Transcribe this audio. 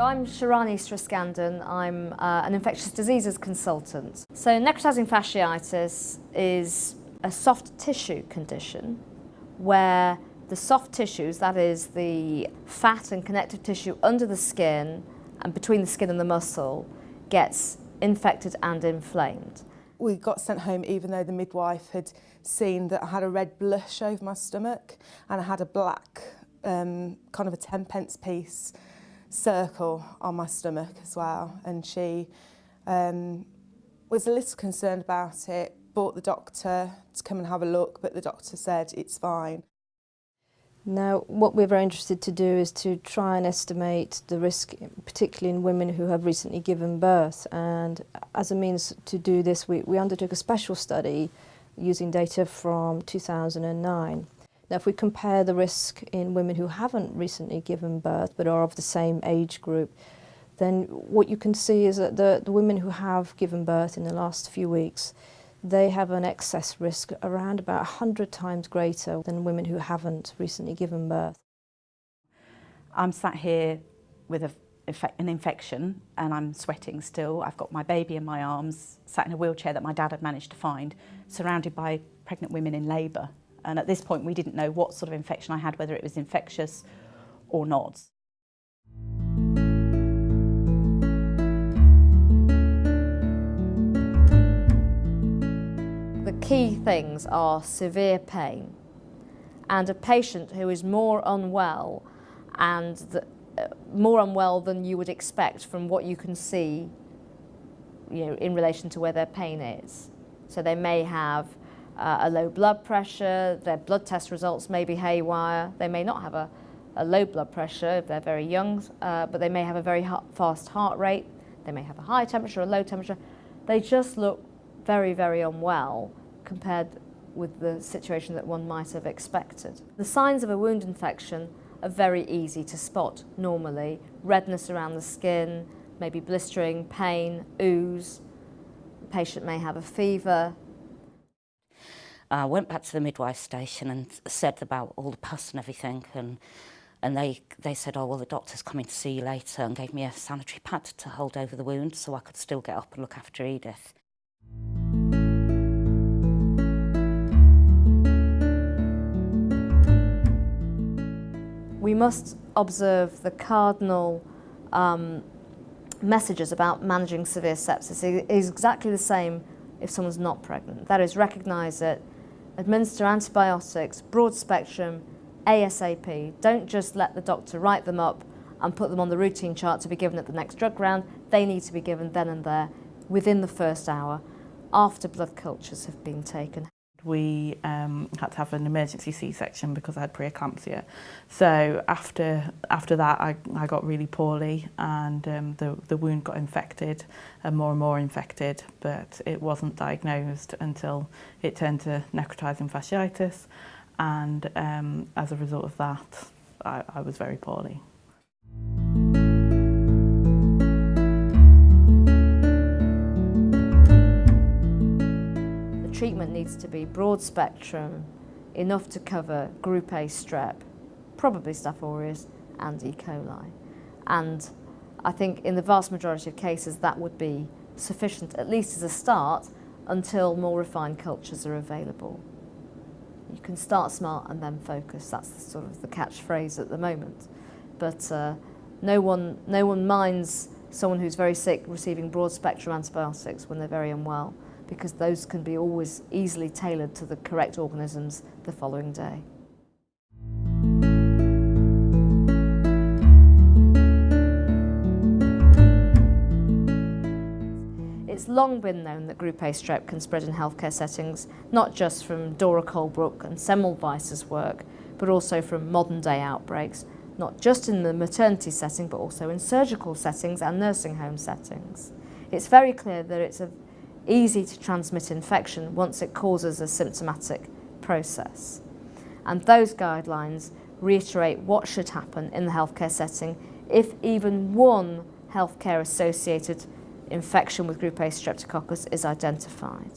I'm Sharani Straskandon. I'm an infectious diseases consultant. So necrotizing fasciitis is a soft tissue condition where the soft tissues, that is the fat and connective tissue under the skin and between the skin and the muscle, gets infected and inflamed. We got sent home even though the midwife had seen that I had a red blush over my stomach and I had a black, kind of a 10p piece circle on my stomach as well. And she was a little concerned about it, brought the doctor to come and have a look, but the doctor said it's fine. Now, what we're very interested to do is to try and estimate the risk, particularly in women who have recently given birth. And as a means to do this, we undertook a special study using data from 2009. Now, if we compare the risk in women who haven't recently given birth but are of the same age group, then what you can see is that the women who have given birth in the last few weeks, they have an excess risk around about 100 times greater than women who haven't recently given birth. I'm sat here with an infection and I'm sweating still. I've got my baby in my arms, sat in a wheelchair that my dad had managed to find, surrounded by pregnant women in labour. And at this point we didn't know what sort of infection I had, whether it was infectious or not. The key things are severe pain and a patient who is more unwell and more unwell than you would expect from what you can see, in relation to where their pain is. So they may have a low blood pressure, their blood test results may be haywire, they may not have a low blood pressure if they're very young, but they may have a very fast heart rate, they may have a high temperature or a low temperature. They just look very, very unwell compared with the situation that one might have expected. The signs of a wound infection are very easy to spot normally. Redness around the skin, maybe blistering, pain, ooze. The patient may have a fever. I went back to the midwife station and said about all the pus and everything, and they said, oh, well, the doctor's coming to see you later, and gave me a sanitary pad to hold over the wound so I could still get up and look after Edith. We must observe the cardinal messages about managing severe sepsis. It is exactly the same if someone's not pregnant. That is, recognise it, administer antibiotics, broad spectrum, ASAP. Don't just let the doctor write them up and put them on the routine chart to be given at the next drug round. They need to be given then and there, within the first hour, after blood cultures have been taken. We had to have an emergency C-section because I had preeclampsia. So after that, I got really poorly, and the wound got infected and more infected, but it wasn't diagnosed until it turned to necrotizing fasciitis, and as a result of that, I was very poorly. Treatment needs to be broad spectrum, enough to cover group A strep, probably Staph aureus and E. coli. And I think in the vast majority of cases that would be sufficient, at least as a start, until more refined cultures are available. You can start smart and then focus. That's sort of the catchphrase at the moment. But no one minds someone who's very sick receiving broad spectrum antibiotics when they're very unwell, because those can be always easily tailored to the correct organisms the following day. It's long been known that Group A strep can spread in healthcare settings, not just from Dora Colebrook and Semmelweis's work, but also from modern day outbreaks, not just in the maternity setting, but also in surgical settings and nursing home settings. It's very clear that it's easy to transmit infection once it causes a symptomatic process. And those guidelines reiterate what should happen in the healthcare setting if even one healthcare associated infection with Group A streptococcus is identified.